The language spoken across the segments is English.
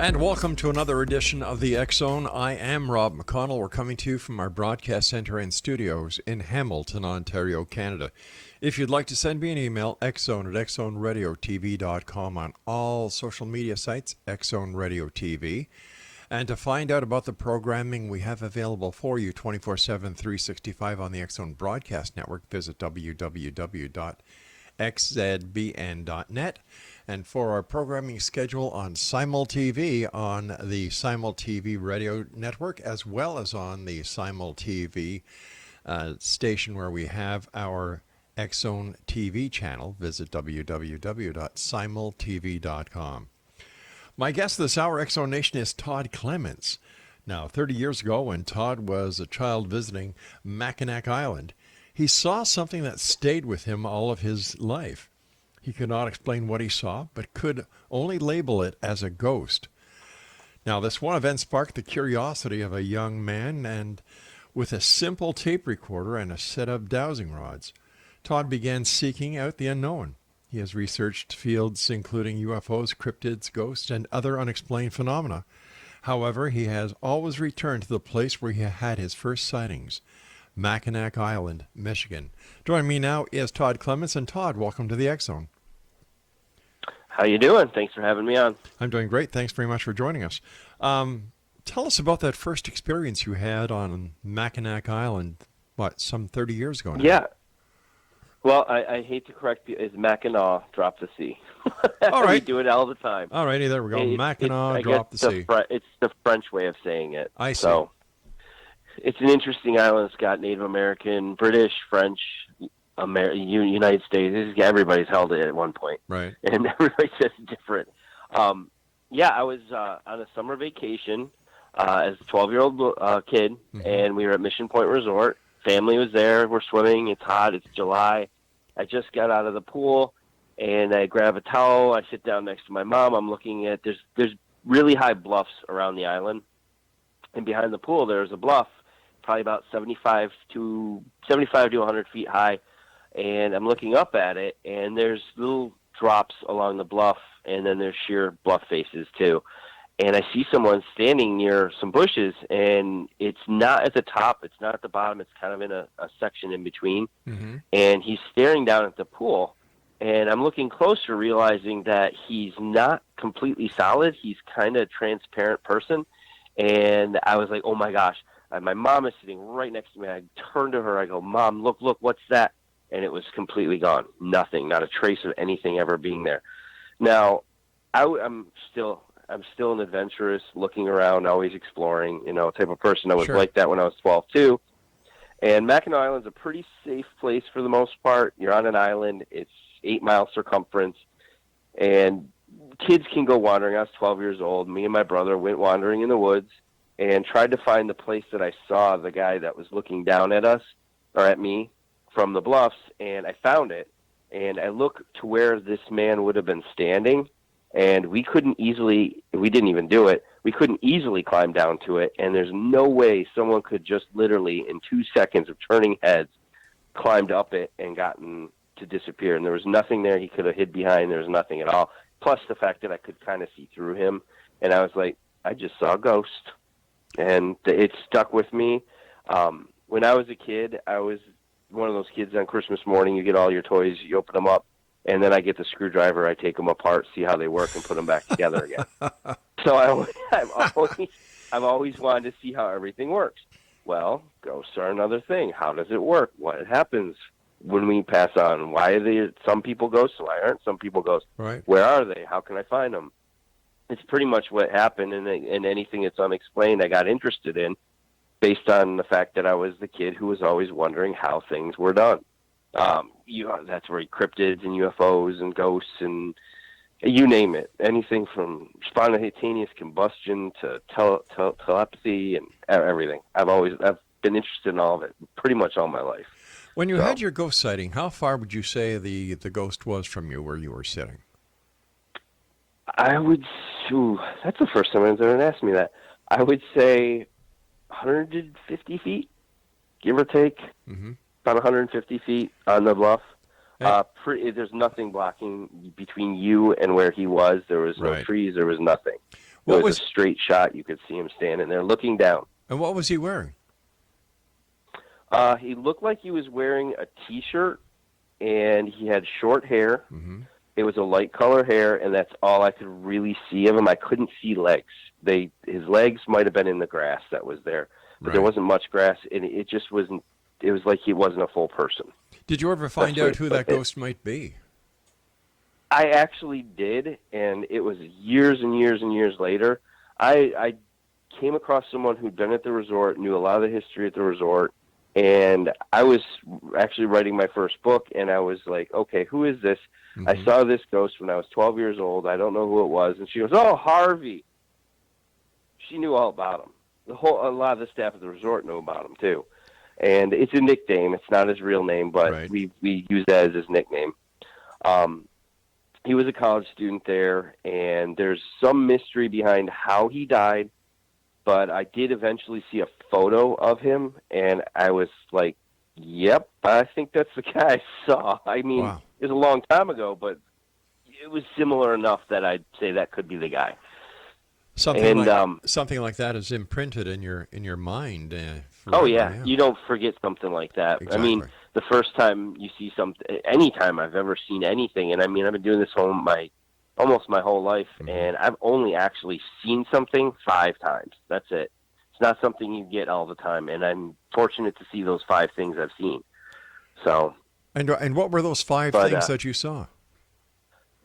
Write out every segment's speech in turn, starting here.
And welcome to another edition of the X Zone. I am Rob McConnell. We're coming to you from our broadcast center and studios in Hamilton, Ontario, Canada. If you'd like to send me an email, xzone@xzoneradiotv.com, on all social media sites, X-Zone Radio TV. And to find out about the programming we have available for you 24/7, 365 on the X-Zone Broadcast Network, visit www.xzbn.net. And for our programming schedule on Simul TV on the Simul TV radio network, as well as on the Simul TV station where we have our X-Zone TV channel, visit www.simultv.com. My guest this hour, X-Zone Nation, is Todd Clements. Now, 30 years ago, when Todd was a child visiting Mackinac Island, he saw something that stayed with him all of his life. He could not explain what he saw, but could only label it as a ghost. Now, this one event sparked the curiosity of a young man, and with a simple tape recorder and a set of dowsing rods, Todd began seeking out the unknown. He has researched fields including U.F.O.s, cryptids, ghosts, and other unexplained phenomena. However, he has always returned to the place where he had his first sightings, Mackinac Island, Michigan. Joining me now is Todd Clements. And Todd, welcome to the X-Zone. How you doing? Thanks for having me on. I'm doing great. Thanks very much for joining us. Tell us about that first experience you had on Mackinac Island, some 30 years ago now? Yeah. Well, I hate to correct you. It's Mackinac, drop the C. All right. We do it all the time. All righty, there we go. Mackinac, drop the C. It's the French way of saying it. I see. So it's an interesting island. It's got Native American, British, French, United States. Everybody's held it at one point. Right. And everybody says different. Yeah, I was on a summer vacation as a 12-year-old kid, and we were at Mission Point Resort. Family was there. We're swimming. It's hot. It's July. I just got out of the pool, and I grab a towel. I sit down next to my mom. I'm looking at there's really high bluffs around the island, and behind the pool there's a bluff, probably about 75 to 100 feet high, and I'm looking up at it, and there's little drops along the bluff, and then there's sheer bluff faces too. And I see someone standing near some bushes, and it's not at the top, it's not at the bottom, it's kind of in a section in between. And he's staring down at the pool, and I'm looking closer, realizing that he's not completely solid. He's kind of transparent person. And I was like, oh my gosh. My mom is sitting right next to me. I turn to her, I go, Mom, look, what's that? And it was completely gone. Nothing, not a trace of anything ever being there. Now, I'm still an adventurous, looking around, always exploring, type of person. I was Sure. like that when I was 12 too. And Mackinac Island's a pretty safe place for the most part. You're on an island. It's 8-mile circumference, and kids can go wandering. I was 12 years old. Me and my brother went wandering in the woods and tried to find the place that I saw the guy that was looking down at us, or at me, from the bluffs, and I found it. And I look to where this man would have been standing, and we didn't even do it, we couldn't easily climb down to it, and there's no way someone could just literally, in 2 seconds of turning heads, climbed up it and gotten to disappear. And there was nothing there he could have hid behind. There was nothing at all. Plus the fact that I could kind of see through him. And I was like, I just saw a ghost. And it stuck with me. When I was a kid, I was one of those kids on Christmas morning, you get all your toys, you open them up, and then I get the screwdriver, I take them apart, see how they work, and put them back together again. So I've always wanted to see how everything works. Well, ghosts are another thing. How does it work? What happens when we pass on? Why are they some people ghosts? Why aren't some people ghosts? Right. Where are they? How can I find them? It's pretty much what happened, and anything that's unexplained I got interested in based on the fact that I was the kid who was always wondering how things were done. That's where cryptids and U.F.O.s and ghosts and you name it. Anything from spontaneous combustion to telepathy and everything. I've been interested in all of it pretty much all my life. When you had your ghost sighting, how far would you say the ghost was from you where you were sitting? That's the first time anyone's ever asked me that. I would say 150 feet, give or take. About 150 feet on the bluff. There's nothing blocking between you and where he was. There was no trees. There was nothing. It What was was a straight shot. You could see him standing there looking down. and what was he wearing? He looked like he was wearing a T-shirt, and he had short hair. Mm-hmm. It was a light color hair, and that's all I could really see of him. I couldn't see legs. His legs might have been in the grass that was there, but there wasn't much grass, and it just wasn't. It was like he wasn't a full person. Did you ever find out who that ghost might be? I actually did, and it was years and years and years later. I came across someone who'd been at the resort, knew a lot of the history at the resort, and I was actually writing my first book, and I was like, okay, who is this? Mm-hmm. I saw this ghost when I was 12 years old. I don't know who it was. And she goes, oh, Harvey. She knew all about him. A lot of the staff at the resort knew about him, too. And it's a nickname. It's not his real name, but we use that as his nickname. He was a college student there, and there's some mystery behind how he died, but I did eventually see a photo of him, and I was like, yep, I think that's the guy I saw. I mean, It was a long time ago, but it was similar enough that I'd say that could be the guy. Something like that is imprinted in your mind. Oh, yeah. You don't forget something like that. Exactly. I mean, the first time you see something, any time I've ever seen anything, and I mean, I've been doing this almost my whole life, and I've only actually seen something 5 times. That's it. It's not something you get all the time, and I'm fortunate to see those 5 things I've seen. So. And what were those 5 things that you saw?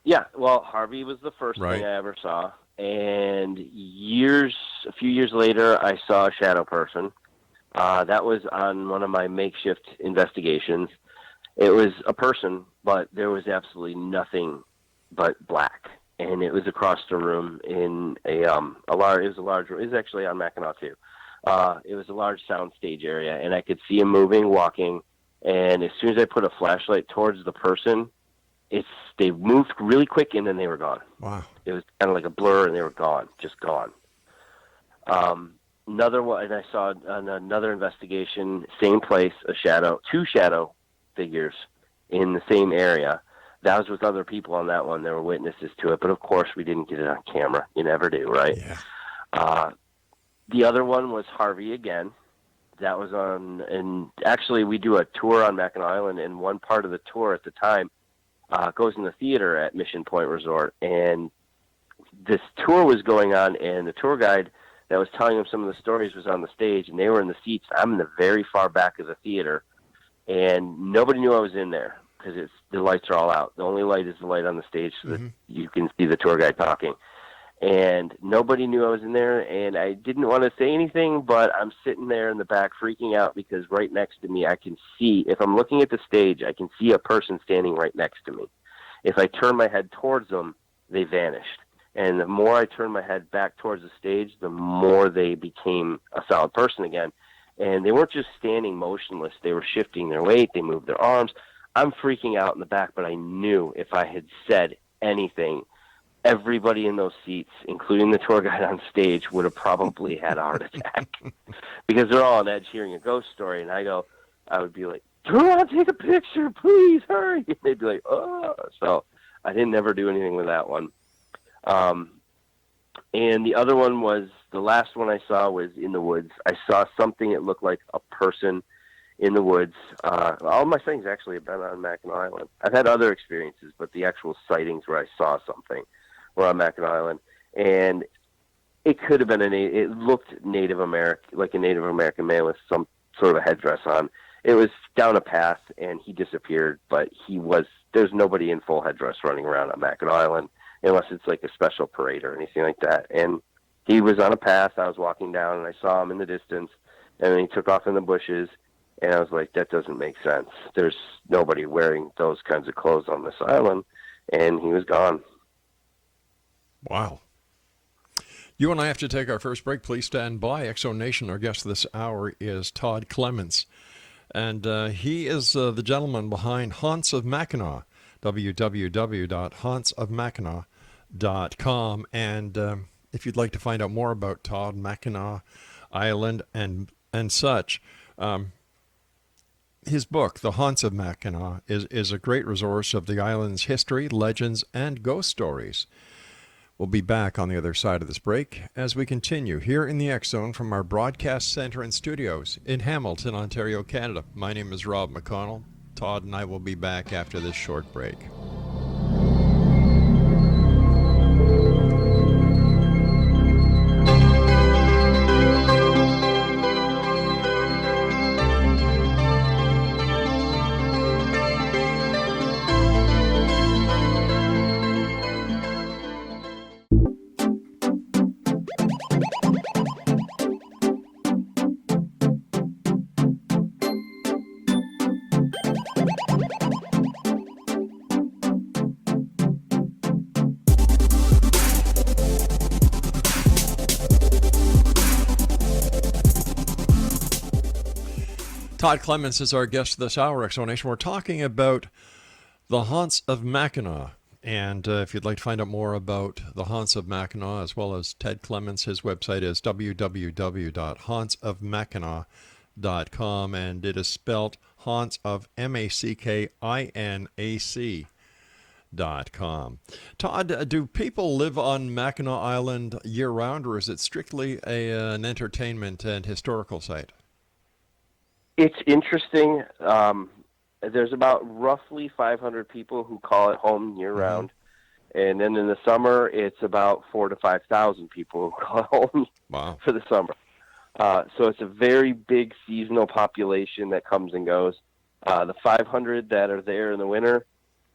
Yeah, well, Harvey was the first thing I ever saw, and a few years later, I saw a shadow person. That was on one of my makeshift investigations. It was a person, but there was absolutely nothing but black, and it was across the room in a large. It was a large room. It was actually on Mackinac too. It was a large soundstage area, and I could see him moving, walking. And as soon as I put a flashlight towards the person, they moved really quick, and then they were gone. Wow! It was kind of like a blur, and they were gone, just gone. Another one, and I saw on another investigation, same place, 2 shadow figures in the same area. That was with other people on that one. There were witnesses to it, but of course we didn't get it on camera. You never do, right? Yeah. The other one was Harvey again. That was and actually we do a tour on Mackinac Island, and one part of the tour at the time goes in the theater at Mission Point Resort. And this tour was going on, and the tour guide that was telling them some of the stories was on the stage, and they were in the seats. I'm in the very far back of the theater, and nobody knew I was in there because the lights are all out. The only light is the light on the stage so that you can see the tour guide talking. And nobody knew I was in there, and I didn't want to say anything, but I'm sitting there in the back freaking out because right next to me I can see, if I'm looking at the stage, I can see a person standing right next to me. If I turn my head towards them, they vanished. And the more I turned my head back towards the stage, the more they became a solid person again. And they weren't just standing motionless. They were shifting their weight. They moved their arms. I'm freaking out in the back, but I knew if I had said anything, everybody in those seats, including the tour guide on stage, would have probably had a heart attack because they're all on edge hearing a ghost story. And I would be like, turn around, take a picture, please, hurry. And they'd be like, oh. So I didn't ever do anything with that one. And the other one was, the last one I saw was in the woods. I saw something that looked like a person in the woods. All my sightings actually have been on Mackinac Island. I've had other experiences, but the actual sightings where I saw something were on Mackinac Island. And it could have been it looked Native American, like a Native American man with some sort of a headdress on. It was down a path, and he disappeared, but there's nobody in full headdress running around on Mackinac Island unless it's like a special parade or anything like that. And he was on a path. I was walking down, and I saw him in the distance, and then he took off in the bushes, and I was like, that doesn't make sense. There's nobody wearing those kinds of clothes on this island, and he was gone. Wow. You and I have to take our first break. Please stand by. Exo Nation, our guest this hour is Todd Clements, and he is the gentleman behind Haunts of Mackinac, www.hauntsofmackinac.com. And if you'd like to find out more about Todd, Mackinac Island, and such, his book, The Haunts of Mackinac, is a great resource of the island's history, legends, and ghost stories. We'll be back on the other side of this break as we continue here in the X Zone from our broadcast center and studios in Hamilton, Ontario, Canada. My name is Rob McConnell. Todd and I will be back after this short break. Todd Clements is our guest this hour, Explanation. We're talking about the Haunts of Mackinac. And if you'd like to find out more about the Haunts of Mackinac, as well as Ted Clements, his website is www.hauntsofmackinac.com, and it is spelled Haunts of Mackinac.com. Todd, do people live on Mackinac Island year-round, or is it strictly an entertainment and historical site? It's interesting. There's about roughly 500 people who call it home year-round. And then in the summer, it's about 4,000 to 5,000 people who call it home for the summer. So it's a very big seasonal population that comes and goes. The 500 that are there in the winter,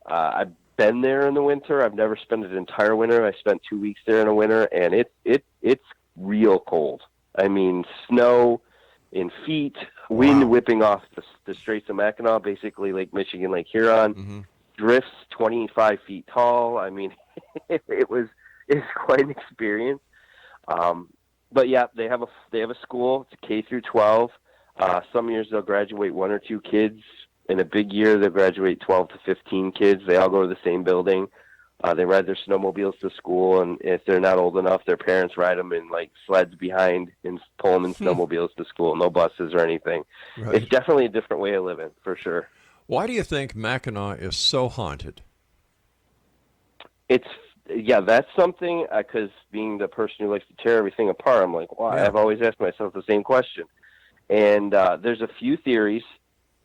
I've been there in the winter. I've never spent an entire winter. I spent 2 weeks there in the winter, and it's real cold. I mean, snow in feet, wind whipping off the Straits of Mackinac, basically Lake Michigan, Lake Huron, drifts 25 feet tall. I mean, it's quite an experience. But yeah, they have a school. It's a K through 12. Some years they'll graduate 1 or 2 kids. In a big year, they'll graduate 12 to 15 kids. They all go to the same building. They ride their snowmobiles to school, and if they're not old enough, their parents ride them in like sleds behind and pull them in snowmobiles to school. No buses or anything. Right. It's definitely a different way of living, for sure. Why do you think Mackinac is so haunted? That's something, because being the person who likes to tear everything apart, I'm like, why? I've always asked myself the same question. And there's a few theories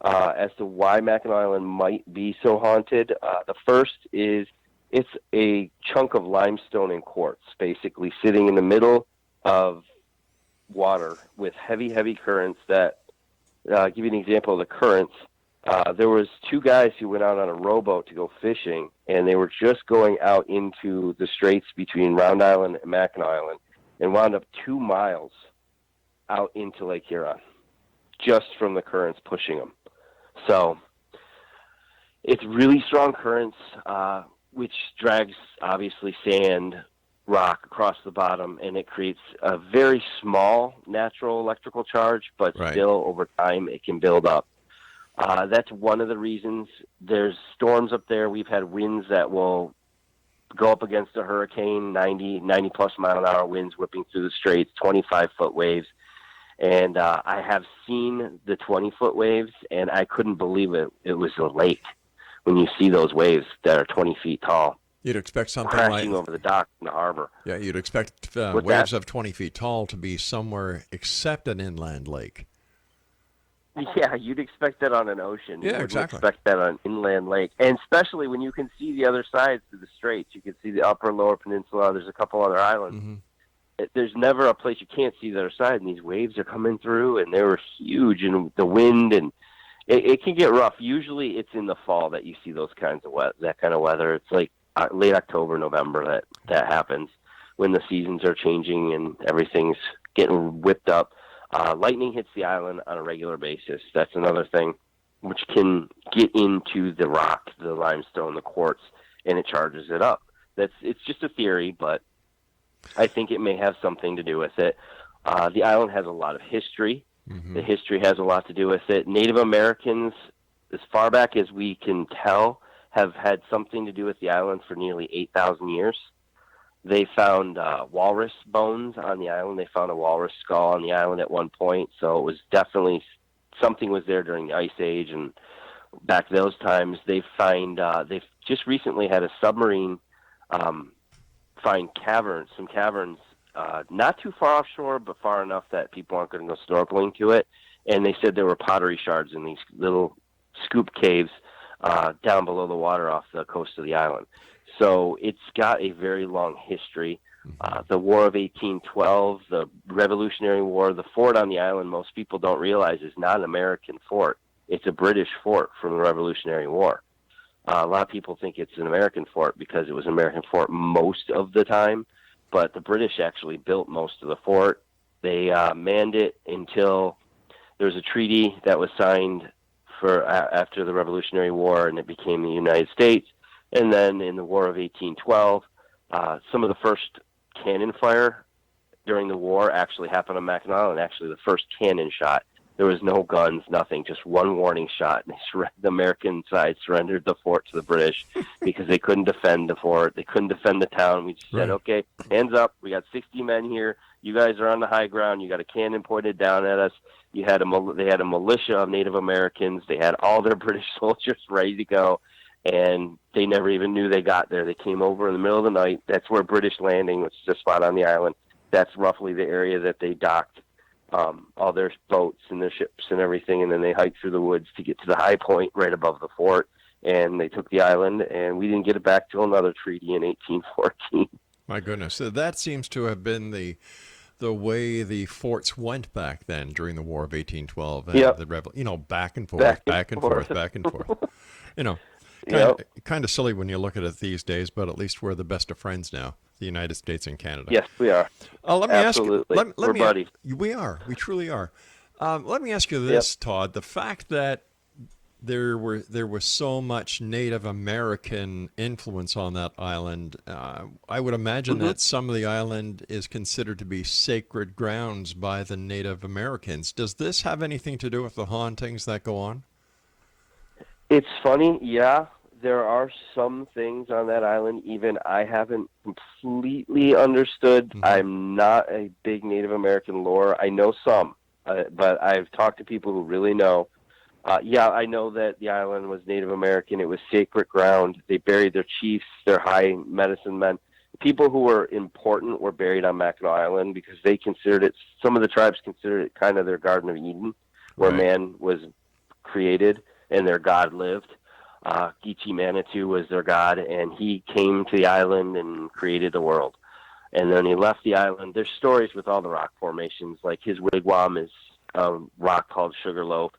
as to why Mackinac Island might be so haunted. The first is it's a chunk of limestone and quartz, basically sitting in the middle of water with heavy, heavy currents that, give you an example of the currents. There was 2 guys who went out on a rowboat to go fishing, and they were just going out into the straits between Round Island and Mackinac Island, and wound up 2 miles out into Lake Huron, just from the currents pushing them. So it's really strong currents, which drags, obviously, sand, rock across the bottom, and it creates a very small natural electrical charge, but still, over time, it can build up. That's one of the reasons. There's storms up there. We've had winds that will go up against a hurricane, 90-plus mile-an-hour winds whipping through the straits, 25-foot waves. And I have seen the 20-foot waves, and I couldn't believe it. It was a lake. When you see those waves that are 20 feet tall, you'd expect something crashing over the dock in the harbor. Yeah, you'd expect waves of 20 feet tall to be somewhere except an inland lake. Yeah, you'd expect that on an ocean. Yeah, you exactly. Expect that on an inland lake, and especially when you can see the other side through the straits. You can see the upper and lower peninsula. There's a couple other islands. There's never a place you can't see the other side, and these waves are coming through, and they were huge, and the wind and it can get rough. Usually it's in the fall that you see those kinds of that kind of weather. It's like late October, November that happens when the seasons are changing and everything's getting whipped up. Lightning hits the island on a regular basis. That's another thing, which can get into the rock, the limestone, the quartz, and it charges it up. It's just a theory, but I think it may have something to do with it. The island has a lot of history. The history has a lot to do with it. Native Americans, as far back as we can tell, have had something to do with the island for nearly 8,000 years. They found walrus bones on the island. They found a walrus skull on the island at one point. So it was definitely something was there during the Ice Age. And back those times, they've just recently had a submarine find some caverns, not too far offshore, but far enough that people aren't going to go snorkeling to it. And they said there were pottery shards in these little scoop caves down below the water off the coast of the island. So it's got a very long history. The War of 1812, the Revolutionary War, the fort on the island, most people don't realize is not an American fort. It's a British fort from the Revolutionary War. A lot of people think it's an American fort because it was an American fort most of the time, but the British actually built most of the fort. They manned it until there was a treaty that was signed for after the Revolutionary War, and it became the United States. And then in the War of 1812, some of the first cannon fire during the war actually happened on Mackinac Island. Actually, the first cannon shot. There was no guns, nothing, just one warning shot. And the American side surrendered the fort to the British because they couldn't defend the fort. They couldn't defend the town. We just said, okay, hands up. We got 60 men here. You guys are on the high ground. You got a cannon pointed down at us. They had a militia of Native Americans. They had all their British soldiers ready to go, and they never even knew they got there. They came over in the middle of the night. That's where British Landing, which is a spot on the island, that's roughly the area that they docked all their boats and their ships and everything, and then they hiked through the woods to get to the high point right above the fort, and they took the island, and we didn't get it back till another treaty in 1814. My goodness. So that seems to have been the way the forts went back then during the War of 1812. Yep. Back and forth, back and forth. Kind of silly when you look at it these days, but at least we're the best of friends now, the United States and Canada. Yes, we are. Let me Absolutely. ask you. We're buddies. We are. We truly are. Let me ask you this, Todd. The fact that there was so much Native American influence on that island, I would imagine that some of the island is considered to be sacred grounds by the Native Americans. Does this have anything to do with the hauntings that go on? It's funny, yeah. There are some things on that island even I haven't completely understood. I'm not a big Native American lore. I know some, but I've talked to people who really know. I know that the island was Native American. It was sacred ground. They buried their chiefs, their high medicine men. People who were important were buried on Mackinac Island because they considered it, some of the tribes considered it kind of their Garden of Eden, where man was created and their God lived. Geechee Manitou was their god, and he came to the island and created the world. And then he left the island. There's stories with all the rock formations, like his wigwam is a rock called Sugarloaf.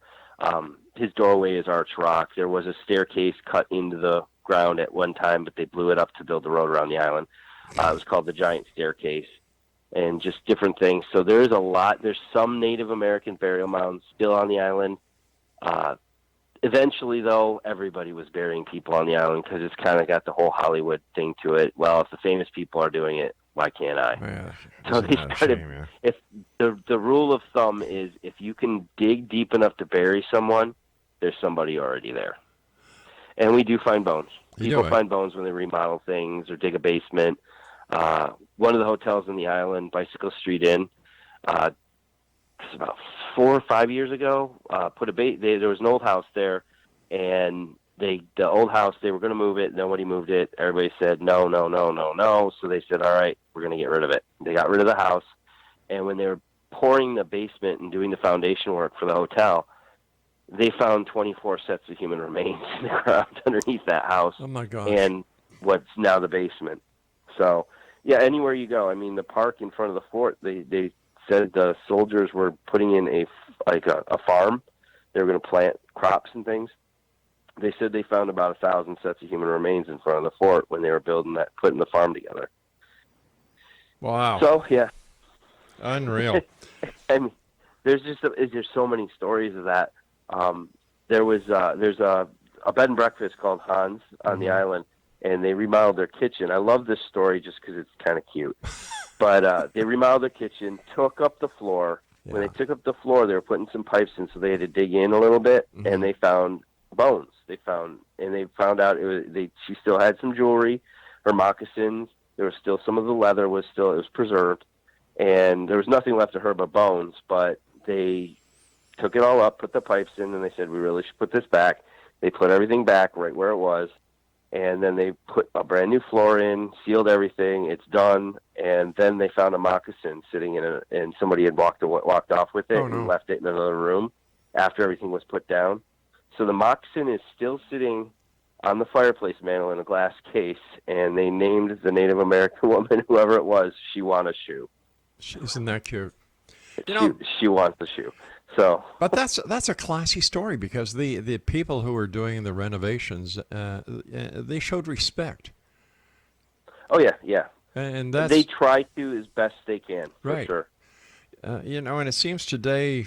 His doorway is Arch Rock. There was a staircase cut into the ground at one time, but they blew it up to build the road around the island. It was called the Giant Staircase, and just different things. So there's a lot. There's some Native American burial mounds still on the island. Eventually, though, everybody was burying people on the island because it's kind of got the whole Hollywood thing to it. Well, if the famous people are doing it, why can't I? Yeah, so they started. If the rule of thumb is, if you can dig deep enough to bury someone, there's somebody already there. And we do find bones. People find bones when they remodel things or dig a basement. One of the hotels in the island, Bicycle Street Inn, about 4 or 5 years ago, there was an old house there, and the old house, they were going to move it. Nobody moved it. Everybody said no. So they said, all right, we're going to get rid of it. They got rid of the house, and when they were pouring the basement and doing the foundation work for the hotel, they found 24 sets of human remains in the ground underneath that house. Oh my gosh. And what's now the basement. So yeah, anywhere you go, I mean, the park in front of the fort, they said the soldiers were putting in a farm. They were going to plant crops and things. They said they found about 1,000 sets of human remains in front of the fort when they were putting the farm together. Wow. So yeah, unreal. And there's so many stories of that. There's a bed and breakfast called Hans on the island, and they remodeled their kitchen. I love this story just because it's kind of cute. But they remodeled their kitchen, took up the floor. Yeah. When they took up the floor, they were putting some pipes in, so they had to dig in a little bit, and they found bones. They found out she still had some jewelry, her moccasins. There was still some of the leather it was preserved, and there was nothing left of her but bones. But they took it all up, put the pipes in, and they said, we really should put this back. They put everything back right where it was, and then they put a brand new floor in, sealed everything. It's done, and then they found a moccasin sitting and somebody had walked off with it and left it in another room after everything was put down. So the moccasin is still sitting on the fireplace mantel in a glass case, and they named the Native American woman, whoever it was, She Want a Shoe. Isn't that cute? She wants a shoe. So, but that's a classy story, because the people who were doing the renovations, they showed respect. Oh yeah, and they try to as best they can, for right. sure. And it seems today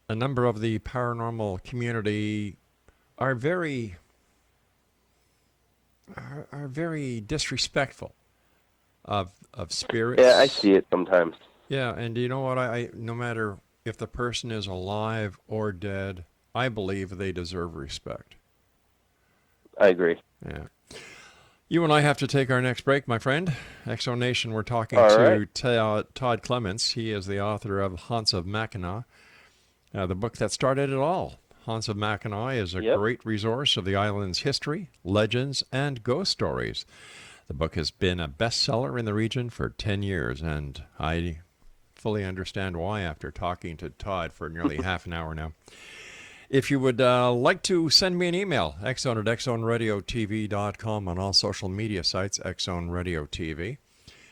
a number of the paranormal community are very disrespectful of spirits. Yeah, I see it sometimes. Yeah, and you know what? I no matter if the person is alive or dead, I believe they deserve respect. I agree. Yeah. You and I have to take our next break, my friend. Exo Nation, we're talking to Todd Clements. He is the author of Haunts of Mackinac, the book that started it all. Haunts of Mackinac is a great resource of the island's history, legends, and ghost stories. The book has been a bestseller in the region for 10 years, and I fully understand why after talking to Todd for nearly half an hour now. If you would like to send me an email, xzone@xzoneradiotv.com, on all social media sites, X-Zone Radio TV.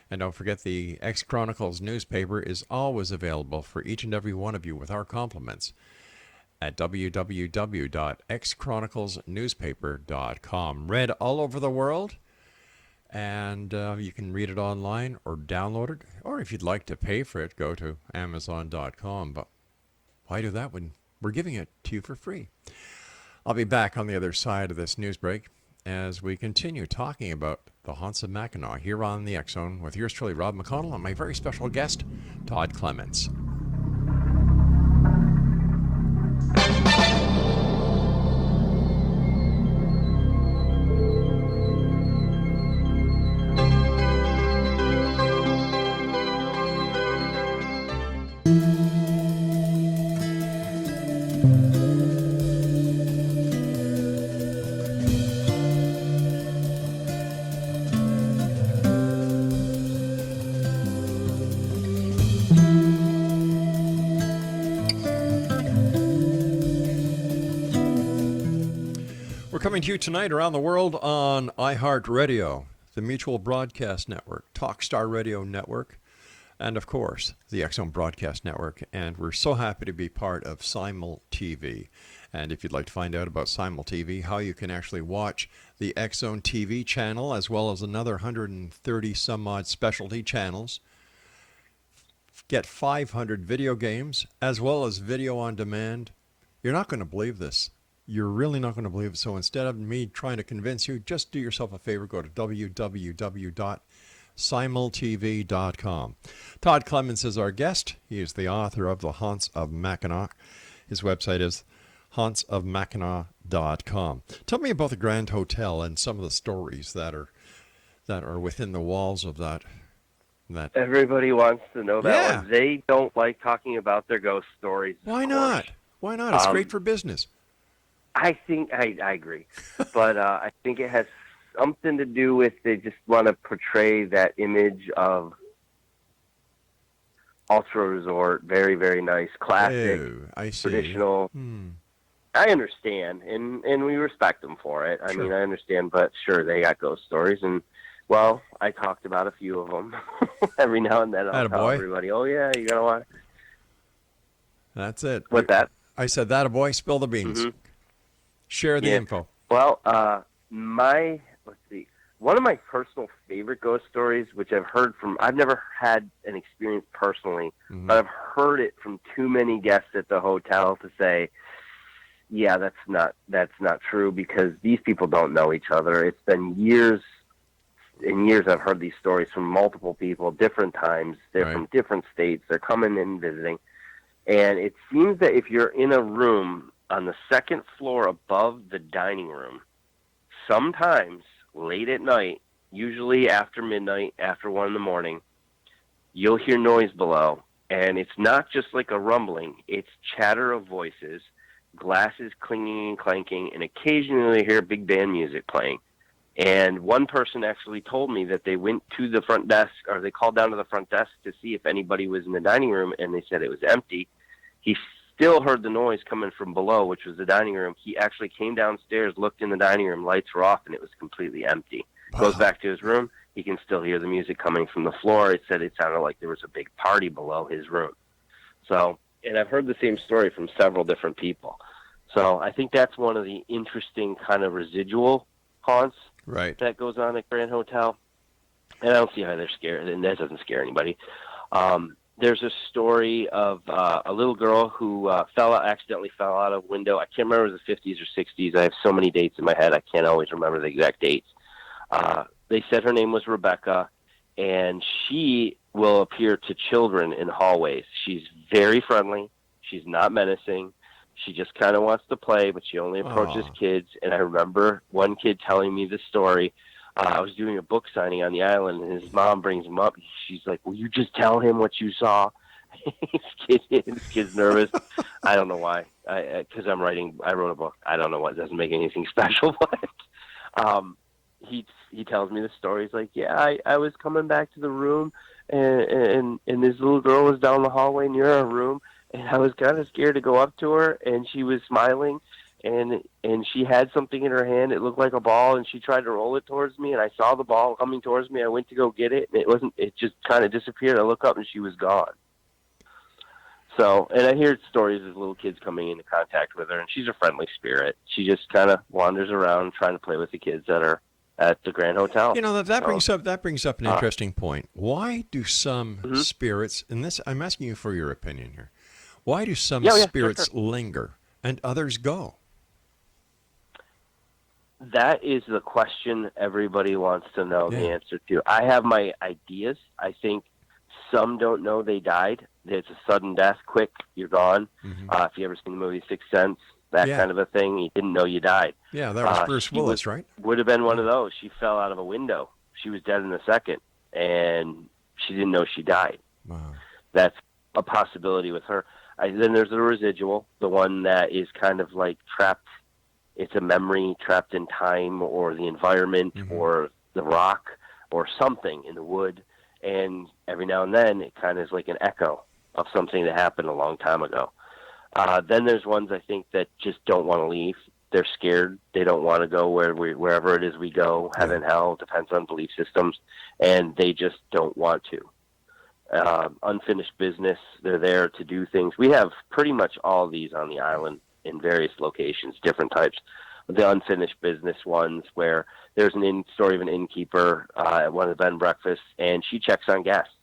And don't forget, the X Chronicles newspaper is always available for each and every one of you with our compliments at www.xchroniclesnewspaper.com. Read all over the world, and you can read it online or download it. Or if you'd like to pay for it, go to Amazon.com. But why do that when we're giving it to you for free? I'll be back on the other side of this news break as we continue talking about the Haunts of Mackinac here on the X-Zone with yours truly, Rob McConnell, and my very special guest, Todd Clements. Coming to you tonight around the world on iHeartRadio, the Mutual Broadcast Network, Talkstar Radio Network, and of course, the X-Zone Broadcast Network. And we're so happy to be part of Simul TV. And if you'd like to find out about Simul TV, how you can actually watch the X-Zone TV channel, as well as another 130 some odd specialty channels, get 500 video games, as well as video on demand. You're not going to believe this. You're really not going to believe it. So instead of me trying to convince you, just do yourself a favor. Go to www.simultv.com. Todd Clements is our guest. He is the author of The Haunts of Mackinac. His website is hauntsofmackinac.com. Tell me about the Grand Hotel and some of the stories that are within the walls of that. Everybody wants to know that one. They don't like talking about their ghost stories. Why not? Why not? It's great for business. I think I agree, but I think it has something to do with they just want to portray that image of ultra resort, very, very nice, classic, traditional. I understand, and we respect them for it. I mean, I understand, but sure, they got ghost stories, and well, I talked about a few of them every now and then. I'll tell everybody, oh yeah, you gotta watch. That's it. What's that? I said that a boy, spill the beans. Mm-hmm. Share the info. Well, let's see. One of my personal favorite ghost stories, which I've heard from, I've never had an experience personally, but I've heard it from too many guests at the hotel to say, yeah, that's not true, because these people don't know each other. It's been years and years I've heard these stories from multiple people, different times. They're from different states. They're coming in and visiting. And it seems that if you're in a room on the second floor above the dining room, sometimes late at night, usually after midnight, after 1 a.m, you'll hear noise below. And it's not just like a rumbling. It's chatter of voices, glasses clinging and clanking, and occasionally hear big band music playing. And one person actually told me that they went to the front desk, or they called down to the front desk to see if anybody was in the dining room, and they said it was empty. He still heard the noise coming from below, which was the dining room. He actually came downstairs, looked in the dining room, lights were off, and it was completely empty. Wow. Goes back to his room. He can still hear the music coming from the floor. It said it sounded like there was a big party below his room. So, and I've heard the same story from several different people. So I think that's one of the interesting kind of residual haunts that goes on at Grand Hotel. And I don't see how they're scared, and that doesn't scare anybody. There's a story of a little girl who accidentally fell out of a window. I can't remember if it was the 50s or 60s. I have so many dates in my head, I can't always remember the exact dates. They said her name was Rebecca, and she will appear to children in hallways. She's very friendly. She's not menacing. She just kind of wants to play, but she only approaches kids. And I remember one kid telling me the story. I was doing a book signing on the island, and his mom brings him up. She's like, "Will you just tell him what you saw?" This kid's nervous. I don't know why. Because I wrote a book. I don't know what. It doesn't make anything special, but he tells me the story. He's like, "Yeah, I was coming back to the room, and this little girl was down the hallway near our room, and I was kind of scared to go up to her, and she was smiling." And she had something in her hand. It looked like a ball, and she tried to roll it towards me, and I saw the ball coming towards me. I went to go get it, and it just kind of disappeared. I look up, and she was gone. So, and I hear stories of little kids coming into contact with her, and she's a friendly spirit. She just kind of wanders around trying to play with the kids that are at the Grand Hotel. You know, that brings up an interesting point. Why do some spirits, and this, I'm asking you for your opinion here, why do some spirits linger and others go? That is the question everybody wants to know the answer to. I have my ideas. I think some don't know they died. It's a sudden death, quick, you're gone. If you ever seen the movie Sixth Sense, that kind of a thing, you didn't know you died. Yeah, that was Bruce Willis, right? Would have been one of those. She fell out of a window. She was dead in a second, and she didn't know she died. Wow. That's a possibility with her. Then there's the residual, the one that is kind of like trapped. It's a memory trapped in time or the environment or the rock or something in the wood. And every now and then it kind of is like an echo of something that happened a long time ago. Then there's ones I think that just don't want to leave. They're scared. They don't want to go wherever it is we go, heaven, hell, depends on belief systems. And they just don't want to. Unfinished business. They're there to do things. We have pretty much all of these on the island in various locations, different types. The unfinished business ones where there's story of an innkeeper at one of the bed and breakfasts, and she checks on guests.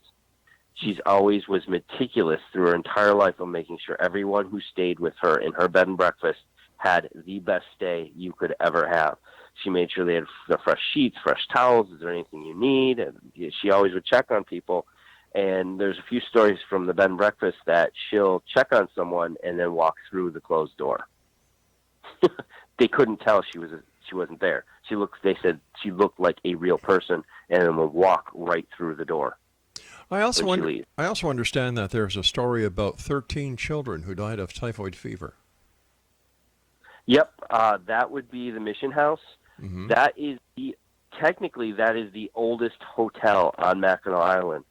She's always was meticulous through her entire life of making sure everyone who stayed with her in her bed and breakfast had the best stay you could ever have. She made sure they had the fresh sheets, fresh towels. Is there anything you need? And she always would check on people. And there's a few stories from the bed and breakfast that she'll check on someone and then walk through the closed door. They couldn't tell she wasn't there. They said she looked like a real person and then would walk right through the door. I also understand that there's a story about 13 children who died of typhoid fever. Yep, that would be the Mission House. That is technically the oldest hotel on Mackinac Island.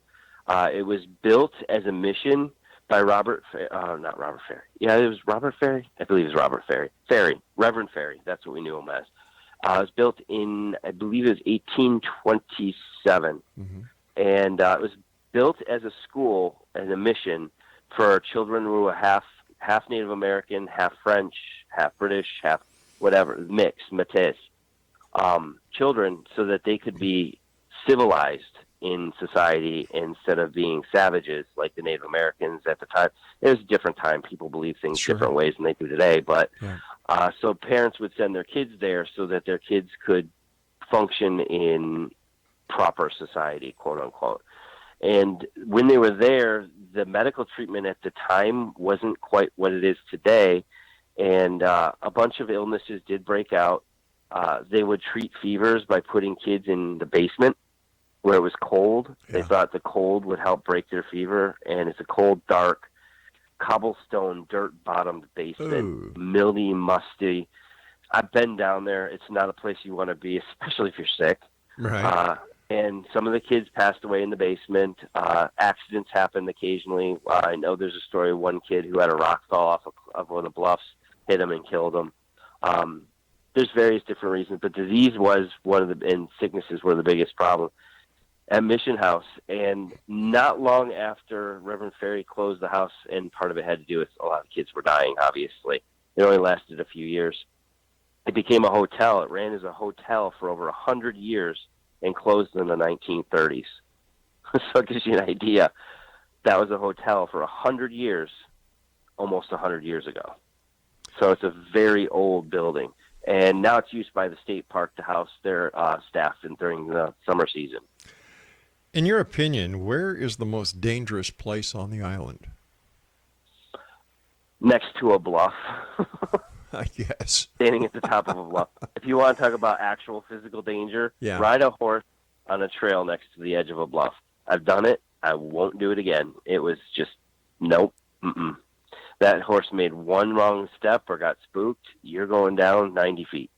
It was built as a mission by not Robert Ferry. Yeah, it was Robert Ferry. I believe it was Robert Ferry. Reverend Ferry. That's what we knew him as. It was built in, I believe it was 1827. And it was built as a school, as a mission for children who were half Native American, half French, half British, half whatever, mixed, métis, children, so that they could be civilized in society instead of being savages like the Native Americans at the time. It was a different time. People believe things different ways than they do today. But so parents would send their kids there so that their kids could function in proper society, quote unquote. And when they were there, the medical treatment at the time wasn't quite what it is today. And a bunch of illnesses did break out. They would treat fevers by putting kids in the basement where it was cold. They thought the cold would help break their fever, and it's a cold, dark, cobblestone, dirt-bottomed basement, Ooh. mildy, musty. I've been down there. It's not a place you want to be, especially if you're sick. Right. And some of the kids passed away in the basement. Accidents happened occasionally. I know there's a story of one kid who had a rock fall off of one of the bluffs, hit him and killed him. There's various different reasons, but disease was one of the, and sicknesses were the biggest problem at Mission House. And not long after Reverend Ferry closed the house, and part of it had to do with a lot of kids were dying, obviously. It only lasted a few years. It became a hotel. It ran as a hotel for over 100 years and closed in the 1930s. So it gives you an idea. That was a hotel for 100 years, almost 100 years ago. So it's a very old building. And now it's used by the state park to house their staff during the summer season. In your opinion, where is the most dangerous place on the island? Next to a bluff. I guess. Standing at the top of a bluff. If you want to talk about actual physical danger, ride a horse on a trail next to the edge of a bluff. I've done it. I won't do it again. It was just, nope. Mm-mm. That horse made one wrong step or got spooked, you're going down 90 feet.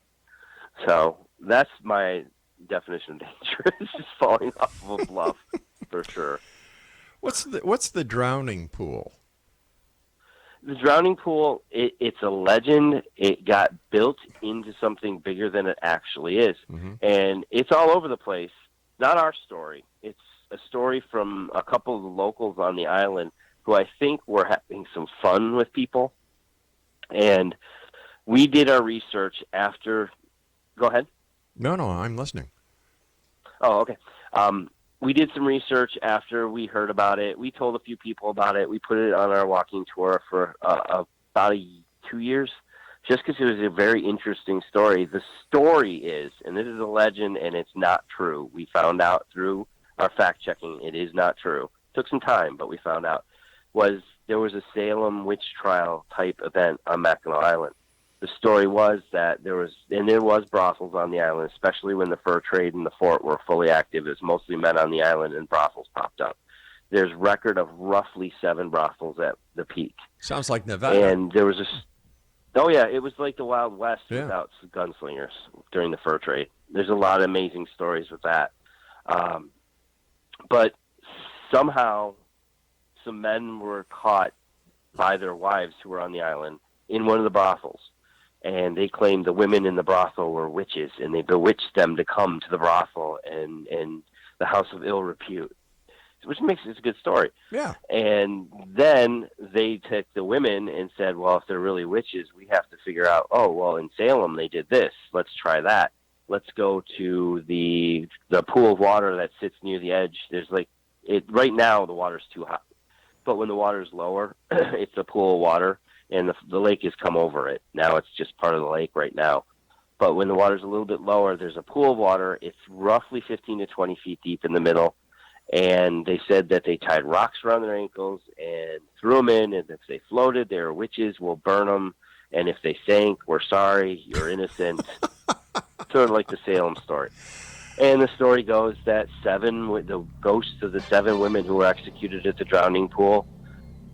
So that's my definition of danger. It's just falling off of a bluff for sure. What's the drowning pool? The drowning pool, it's a legend. It got built into something bigger than it actually is. Mm-hmm. And it's all over the place. Not our story. It's a story from a couple of the locals on the island who I think were having some fun with people. And we did our research after... Go ahead. No, I'm listening. Oh, okay. We did some research after we heard about it. We told a few people about it. We put it on our walking tour for about 2 years, just because it was a very interesting story. The story is, and this is a legend, and it's not true. We found out through our fact-checking it is not true. Took some time, but we found out. There was a Salem witch trial type event on Mackinac Island. The story was that there was brothels on the island, especially when the fur trade and the fort were fully active. It was mostly men on the island, and brothels popped up. There's record of roughly 7 brothels at the peak. Sounds like Nevada. And there was it was like the Wild West without gunslingers during the fur trade. There's a lot of amazing stories with that. But somehow some men were caught by their wives who were on the island in one of the brothels. And they claimed the women in the brothel were witches, and they bewitched them to come to the brothel and the house of ill repute, which makes it a good story. Yeah. And then they took the women and said, well, if they're really witches, we have to figure out, in Salem they did this. Let's try that. Let's go to the pool of water that sits near the edge. There's right now the water's too hot. But when the water's lower, it's a pool of water. And the lake has come over it. Now it's just part of the lake right now. But when the water's a little bit lower, there's a pool of water. It's roughly 15 to 20 feet deep in the middle. And they said that they tied rocks around their ankles and threw them in. And if they floated, they were witches. We'll burn them. And if they sank, we're sorry. You're innocent. Sort of like the Salem story. And the story goes that the ghosts of the 7 women who were executed at the drowning pool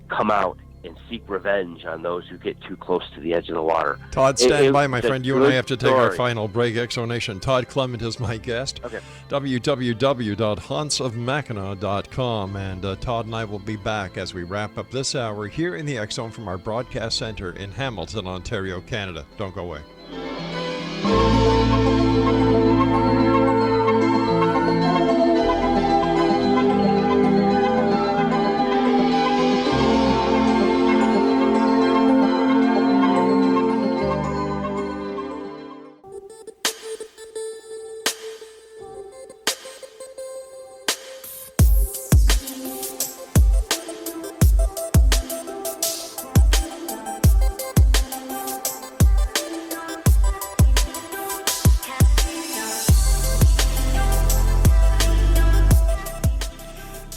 come out and seek revenge on those who get too close to the edge of the water. Todd, stand by, my friend. You and I have to take our story. final break. Exonation. Todd Clement is my guest. Okay. www.hauntsofmackinac.com. And Todd and I will be back as we wrap up this hour here in the X Zone from our broadcast center in Hamilton, Ontario, Canada. Don't go away.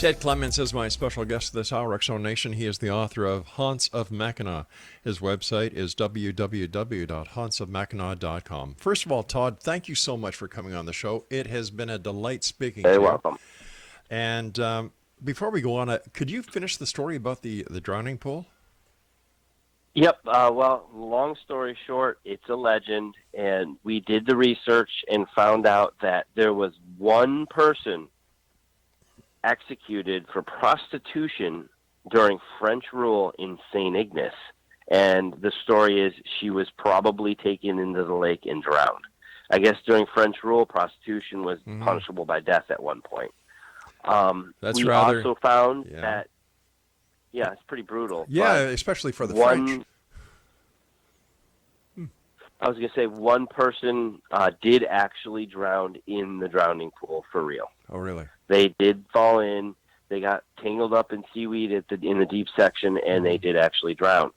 Ted Clements is my special guest this hour, Exonation. He is the author of Haunts of Mackinac. His website is www.hauntsofmackinac.com. First of all, Todd, thank you so much for coming on the show. It has been a delight speaking to you. You're welcome. And before we go on, could you finish the story about the drowning pool? Yep. Well, long story short, it's a legend, and we did the research and found out that there was one person executed for prostitution during French rule in St. Ignace. And the story is she was probably taken into the lake and drowned. I guess during French rule, prostitution was punishable by death at one point. That's we rather also found yeah. that, yeah, it's pretty brutal. Yeah, especially for the French. I was going to say one person did actually drown in the drowning pool for real. Oh, really? They did fall in. They got tangled up in seaweed in the deep section, and they did actually drown.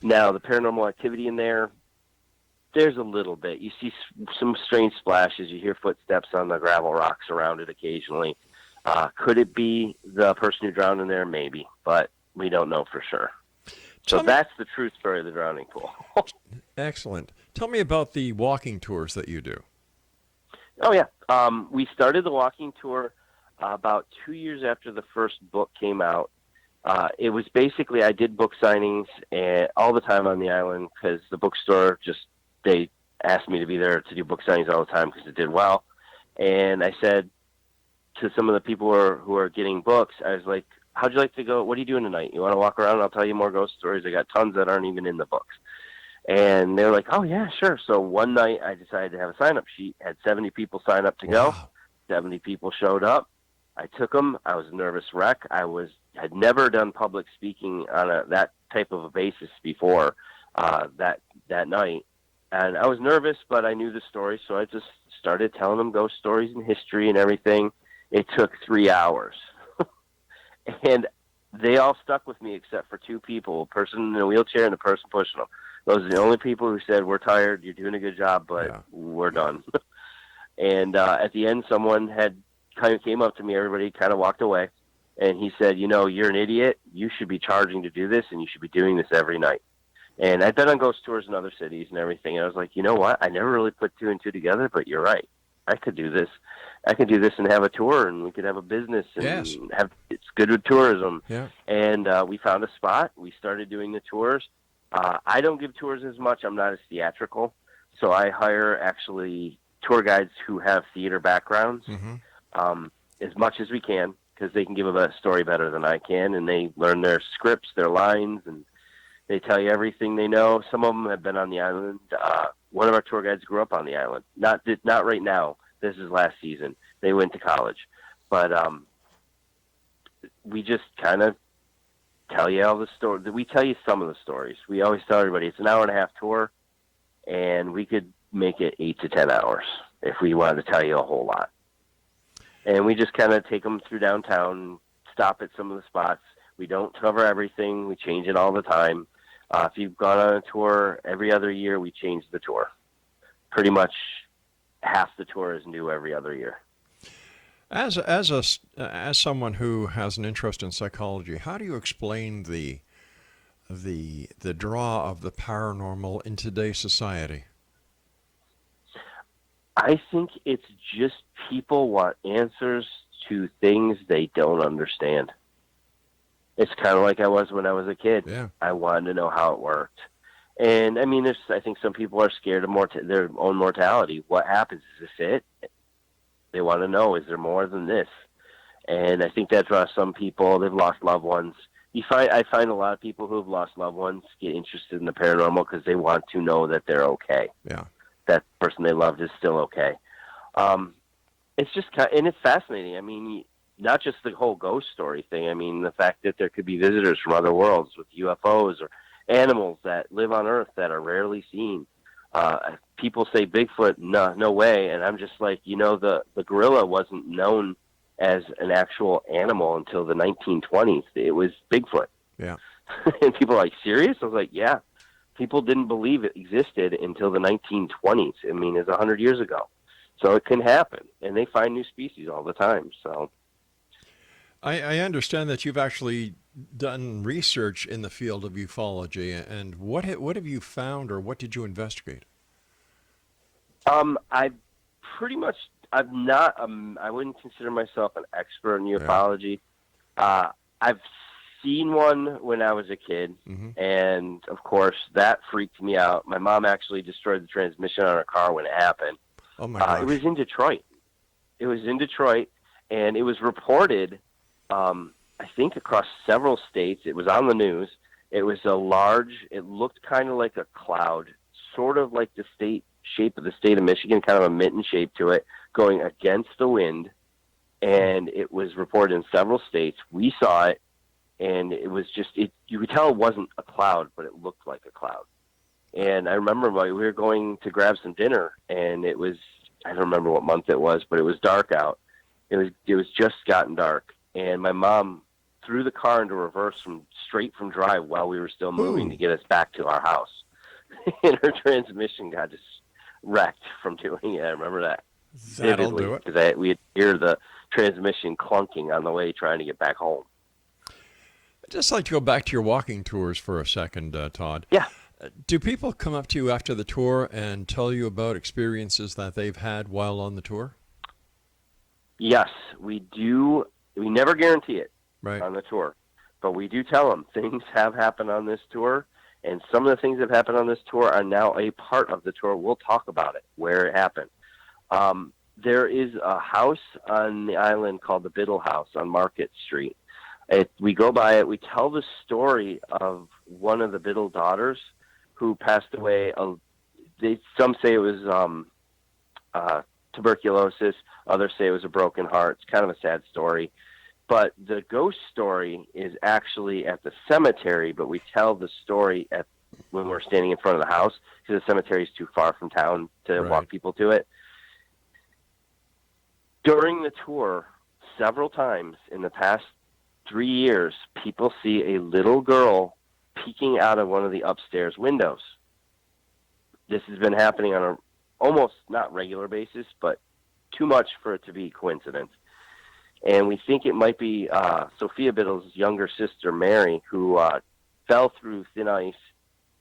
Now, the paranormal activity in there's a little bit. You see some strange splashes. You hear footsteps on the gravel rocks around it occasionally. Could it be the person who drowned in there? Maybe, but we don't know for sure. So that's the true story of the drowning pool. Excellent. Tell me about the walking tours that you do. Oh, yeah. We started the walking tour about 2 years after the first book came out. It was basically, I did book signings all the time on the island because the bookstore they asked me to be there to do book signings all the time because it did well. And I said to some of the people who are getting books, I was like, how'd you like to go? What are you doing tonight? You want to walk around? I'll tell you more ghost stories. I got tons that aren't even in the books. And they were like, oh, yeah, sure. So one night I decided to have a sign-up sheet. Had 70 people sign up to go. 70 people showed up. I took them. I was a nervous wreck. Had never done public speaking on that type of a basis before that night. And I was nervous, but I knew the story, so I just started telling them ghost stories and history and everything. It took 3 hours. And they all stuck with me except for two people, a person in a wheelchair and a person pushing them. Those are the only people who said, we're tired, you're doing a good job, but we're done. And at the end, someone had kind of came up to me, everybody kind of walked away, and he said, you're an idiot. You should be charging to do this, and you should be doing this every night. And I've been on ghost tours in other cities and everything, and I was like, you know what? I never really put two and two together, but you're right. I could do this. I could do this and have a tour, and we could have a business, and it's good with tourism. Yeah. And we found a spot. We started doing the tours. I don't give tours as much. I'm not as theatrical, so I hire actually tour guides who have theater backgrounds as much as we can because they can give a story better than I can, and they learn their scripts, their lines, and they tell you everything they know. Some of them have been on the island. One of our tour guides grew up on the island. Not right now. This is last season. They went to college. But we just kind of tell you all the stories. We tell you some of the stories. We always tell everybody it's an hour-and-a-half tour, and we could make it 8 to 10 hours if we wanted to tell you a whole lot. And we just kind of take them through downtown, stop at some of the spots. We don't cover everything. We change it all the time. If you've gone on a tour every other year, we change the tour. Pretty much half the tour is new every other year. As someone who has an interest in psychology, how do you explain the draw of the paranormal in today's society? I think it's just people want answers to things they don't understand. It's kind of like I was when I was a kid. Yeah. I wanted to know how it worked. And, I mean, I think some people are scared of their own mortality. What happens? Is this it? They want to know, is there more than this? And I think that draws some people. They've lost loved ones. I find a lot of people who have lost loved ones get interested in the paranormal because they want to know that they're okay. Yeah. That person they loved is still okay. It's just and it's fascinating. I mean, not just the whole ghost story thing. I mean, the fact that there could be visitors from other worlds with UFOs or animals that live on Earth that are rarely seen. People say Bigfoot, no way. And I'm just like, the gorilla wasn't known as an actual animal until the 1920s. It was Bigfoot. Yeah. And people are like, serious? I was like, yeah. People didn't believe it existed until the 1920s. I mean, it's 100 years ago. So it can happen. And they find new species all the time. So I understand that you've actually done research in the field of ufology. And what have you found, or what did you investigate? I wouldn't consider myself an expert in ufology. I've seen one when I was a kid, and of course that freaked me out. My mom actually destroyed the transmission on her car when it happened. Oh my gosh. It was in Detroit. And it was reported, I think, across several states. It was on the news. It was it looked kind of like a cloud, sort of like the shape of the state of Michigan, kind of a mitten shape to it, going against the wind. And it was reported in several states. We saw it, and it was you could tell it wasn't a cloud, but it looked like a cloud. And I remember we were going to grab some dinner, and it was, I don't remember what month it was, but it was dark out. It was just gotten dark, and my mom threw the car into reverse straight from drive while we were still moving to get us back to our house. And her transmission got just wrecked from doing it. I remember that That'll do it. Because we had hear the transmission clunking on the way trying to get back home. I'd just like to go back to your walking tours for a second, Todd. Yeah. Do people come up to you after the tour and tell you about experiences that they've had while on the tour? Yes, we do. We never guarantee it on the tour, but we do tell them things have happened on this tour, and some of the things that have happened on this tour are now a part of the tour. We'll talk about it, where it happened. There is a house on the island called the Biddle House on Market Street. We go by it. We tell the story of one of the Biddle daughters who passed away. Some say it was tuberculosis. Others say it was a broken heart. It's kind of a sad story. But the ghost story is actually at the cemetery, but we tell the story when we're standing in front of the house because the cemetery is too far from town to walk people to it. During the tour, several times in the past 3 years, people see a little girl peeking out of one of the upstairs windows. This has been happening on almost not regular basis, but too much for it to be coincidence. And we think it might be Sophia Biddle's younger sister, Mary, who fell through thin ice,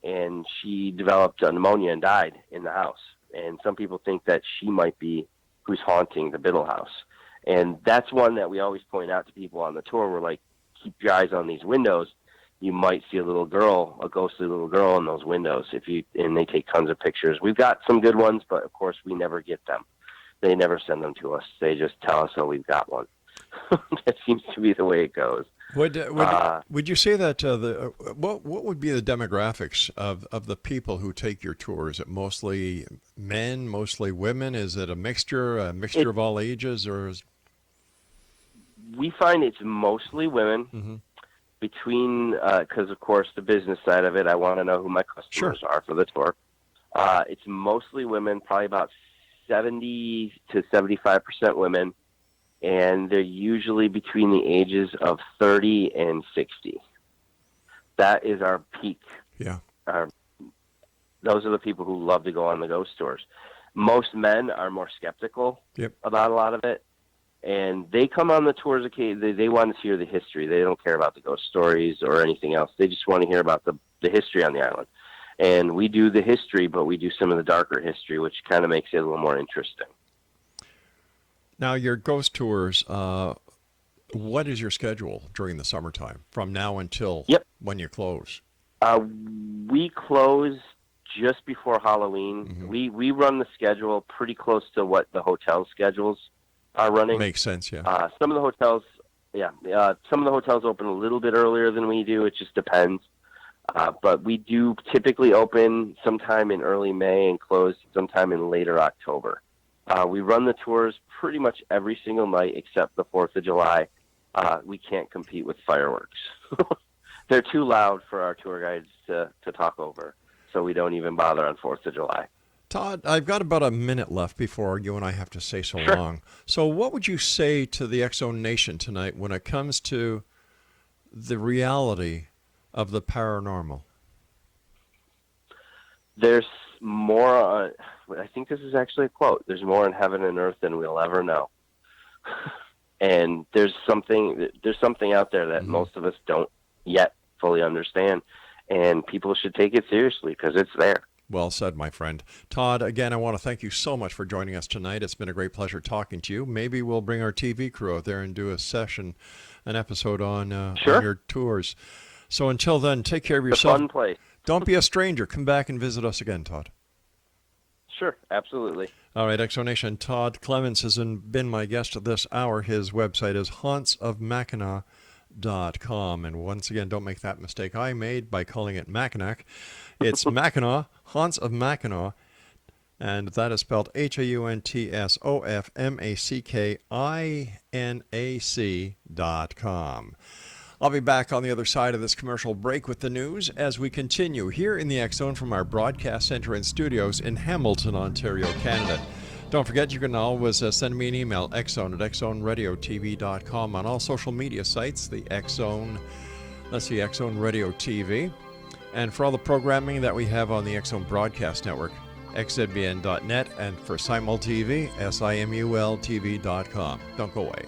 and she developed pneumonia and died in the house. And some people think that she might be who's haunting the Biddle house. And that's one that we always point out to people on the tour. We're like, keep your eyes on these windows. You might see a ghostly little girl in those windows and they take tons of pictures. We've got some good ones, but of course we never get them. They never send them to us. They just tell us, oh, we've got one. That seems to be the way it goes. Would you say that what would be the demographics of the people who take your tour? Is it mostly men, mostly women? Is it a mixture of all ages, or we find it's mostly women. Because of course the business side of it, I want to know who my customers are for the tour. It's mostly women, probably about 70 to 75% women. And they're usually between the ages of 30 and 60. That is our peak. Yeah. Those are the people who love to go on the ghost tours. Most men are more skeptical about a lot of it. And they come on the tours occasionally. They want to hear the history. They don't care about the ghost stories or anything else. They just want to hear about the history on the island. And we do the history, but we do some of the darker history, which kind of makes it a little more interesting. Now, your ghost tours, what is your schedule during the summertime from now until when you close? We close just before Halloween. We run the schedule pretty close to what the hotel schedules are running. Makes sense, yeah. Some of the hotels open a little bit earlier than we do. It just depends. But we do typically open sometime in early May and close sometime in later October. We run the tours pretty much every single night except the 4th of July. We can't compete with fireworks. They're too loud for our tour guides to talk over, so we don't even bother on 4th of July. Todd, I've got about a minute left before you and I have to say so long. So what would you say to the X-Zone Nation tonight when it comes to the reality of the paranormal? There's more, I think this is actually a quote, there's more in heaven and earth than we'll ever know. And there's something out there that most of us don't yet fully understand, and people should take it seriously because it's there. Well said, my friend. Todd, again, I want to thank you so much for joining us tonight. It's been a great pleasure talking to you. Maybe we'll bring our TV crew out there and do a session, an episode on your tours. So until then, take care of yourself. It's a fun place. Don't be a stranger. Come back and visit us again, Todd. Sure, absolutely. All right, Exonation. Todd Clements has been my guest this hour. His website is hauntsofmackinac.com. And once again, don't make that mistake I made by calling it Mackinac. It's Mackinac, Haunts of Mackinac, and that is spelled HAUNTSOFMACKINAC.com. I'll be back on the other side of this commercial break with the news as we continue here in the X Zone from our broadcast center and studios in Hamilton, Ontario, Canada. Don't forget, you can always send me an email, xzone@xzoneradiotv.com, on all social media sites, the X Zone, X Zone Radio TV. And for all the programming that we have on the X Zone Broadcast Network, xzbn.net, and for SimulTV, SIMULTV.com. Don't go away.